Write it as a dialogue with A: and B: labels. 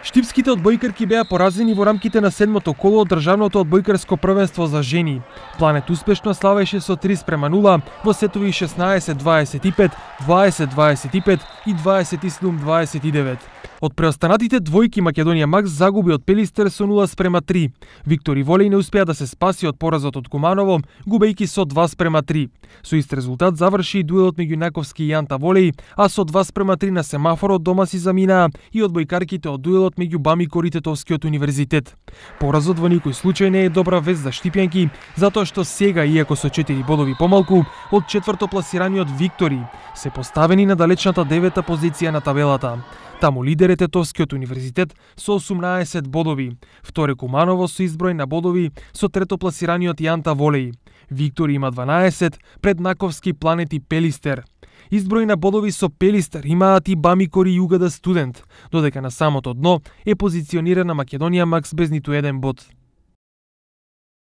A: Штипските одбојкарки беа поразени во рамките на седмото коло од државното одбојкарско првенство за жени. Планет успешно славеше со 3:0 во сетови 16-25, 20-25 и 27-29. Од преостанатите двојки Македонија Макс загуби од Пелистер со 0:3. Виктори Волеј не успеа да се спаси од поразот од Куманово, губејќи со 2:3. Со ист резултат заврши и дуелот меѓу Наковски и Јанта Волеј, а со 2:3 на семафорот дома си заминаа и одбојкарките од дуелот меѓу Бамикор и Тетовскиот универзитет. Поразот во никој случај не е добра вест за штипјанки, затоа што сега, иако со 4 бодови помалку од четврто пласираниот Виктори, се поставени на далечната 9-та позиција на табелата. Таму лидер е Тетовскиот универзитет со 18 бодови, вторе Куманово со изброј на бодови со трето пласираниот Јанта Волеј. Виктори има 12, пред Наковски, Планет и Пелистер. Изброј на бодови со Пелистер имаат и Бамикор и УГД Студент, додека на самото дно е позиционирана Македонија Макс без ниту еден бод.